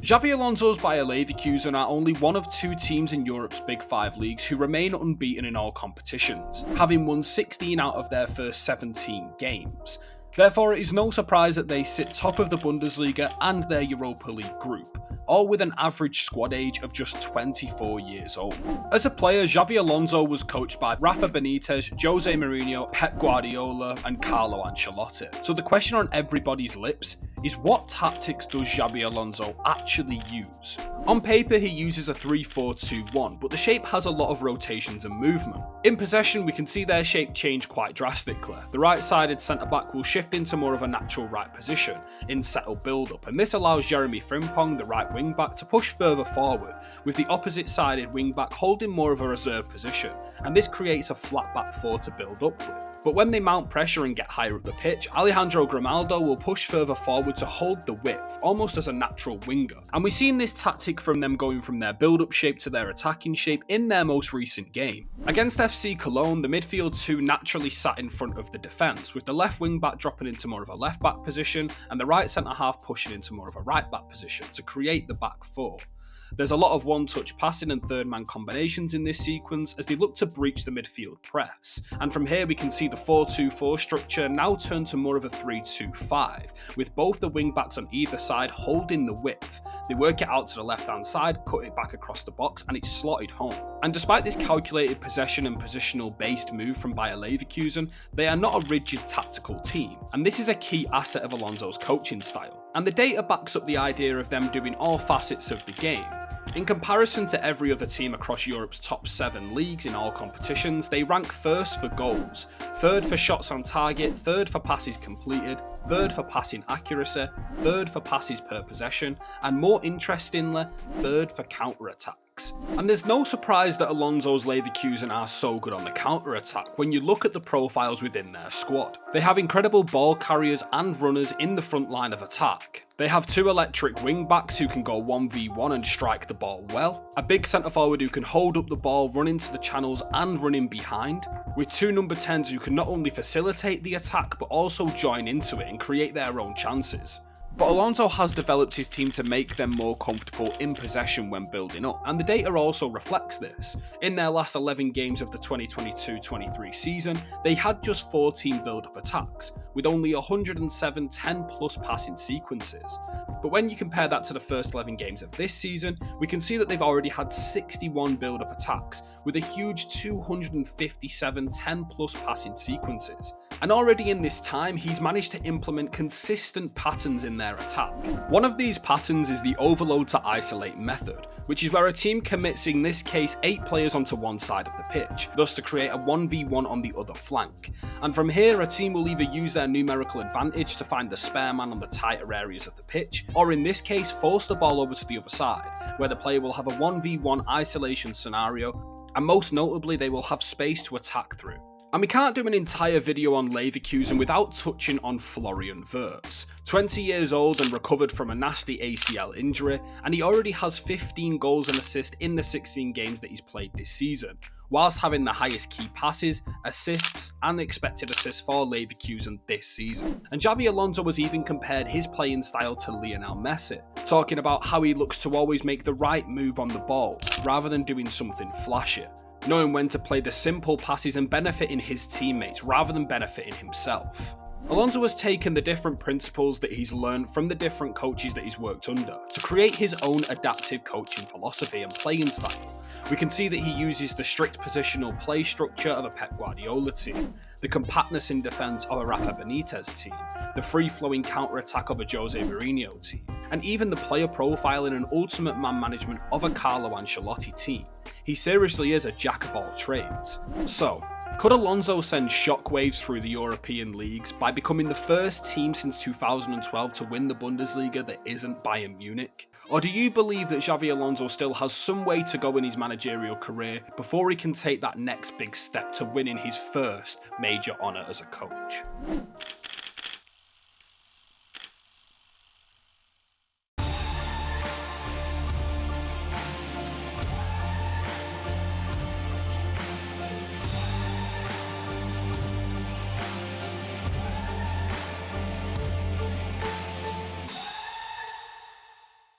Xabi Alonso's Bayer Leverkusen are only one of 2 teams in Europe's Big 5 leagues who remain unbeaten in all competitions, having won 16 out of their first 17 games. Therefore, it is no surprise that they sit top of the Bundesliga and their Europa League group, all with an average squad age of just 24 years old. As a player, Xabi Alonso was coached by Rafa Benitez, Jose Mourinho, Pep Guardiola and Carlo Ancelotti. So the question on everybody's lips is, what tactics does Xabi Alonso actually use? On paper, he uses a 3-4-2-1, but the shape has a lot of rotations and movement. In possession, we can see their shape change quite drastically. The right-sided centre-back will shift into more of a natural right position in settled build-up, and this allows Jeremy Frimpong, the right wing-back, to push further forward, with the opposite-sided wing-back holding more of a reserve position, and this creates a flat back four to build up with. But when they mount pressure and get higher up the pitch, Alejandro Grimaldo will push further forward to hold the width, almost as a natural winger. And we've seen this tactic from them going from their build-up shape to their attacking shape in their most recent game. Against FC Cologne, the midfield two naturally sat in front of the defence, with the left wing-back dropping into more of a left-back position and the right centre-half pushing into more of a right-back position to create the back four. There's a lot of one-touch passing and third-man combinations in this sequence as they look to breach the midfield press. And from here we can see the 4-2-4 structure now turn to more of a 3-2-5, with both the wing-backs on either side holding the width. They work it out to the left-hand side, cut it back across the box, and it's slotted home. And despite this calculated possession and positional-based move from Bayer Leverkusen, they are not a rigid tactical team, and this is a key asset of Alonso's coaching style. And the data backs up the idea of them doing all facets of the game. In comparison to every other team across Europe's top 7 leagues in all competitions, they rank first for goals, third for shots on target, third for passes completed, third for passing accuracy, third for passes per possession, and more interestingly, third for counter-attacks. And there's no surprise that Alonso's Leverkusen are so good on the counter-attack when you look at the profiles within their squad. They have incredible ball carriers and runners in the front line of attack. They have 2 electric wing-backs who can go 1v1 and strike the ball well, a big centre-forward who can hold up the ball, run into the channels and run in behind, with 2 number 10s who can not only facilitate the attack but also join into it and create their own chances. But Alonso has developed his team to make them more comfortable in possession when building up, and the data also reflects this. In their last 11 games of the 2022-23 season, they had just 14 build-up attacks, with only 107 10-plus passing sequences. But when you compare that to the first 11 games of this season, we can see that they've already had 61 build-up attacks, with a huge 257 10-plus passing sequences. And already in this time, he's managed to implement consistent patterns in their attack. One of these patterns is the overload to isolate method, which is where a team commits, in this case, 8 players onto one side of the pitch, thus to create a 1v1 on the other flank. And from here, a team will either use their numerical advantage to find the spare man on the tighter areas of the pitch, or in this case, force the ball over to the other side, where the player will have a 1v1 isolation scenario, and most notably, they will have space to attack through. And we can't do an entire video on Leverkusen without touching on Florian Wirtz. 20 years old and recovered from a nasty ACL injury, and he already has 15 goals and assists in the 16 games that he's played this season, whilst having the highest key passes, assists and expected assists for Leverkusen this season. And Xabi Alonso has even compared his playing style to Lionel Messi, talking about how he looks to always make the right move on the ball, rather than doing something flashy, knowing when to play the simple passes and benefiting his teammates rather than benefiting himself. Alonso has taken the different principles that he's learned from the different coaches that he's worked under to create his own adaptive coaching philosophy and playing style. We can see that he uses the strict positional play structure of a Pep Guardiola team, the compactness in defence of a Rafa Benitez team, the free-flowing counter-attack of a Jose Mourinho team, and even the player profiling and ultimate man management of a Carlo Ancelotti team. He seriously is a jack of all trades. So, could Alonso send shockwaves through the European leagues by becoming the first team since 2012 to win the Bundesliga that isn't Bayern Munich? Or do you believe that Xabi Alonso still has some way to go in his managerial career before he can take that next big step to winning his first major honour as a coach?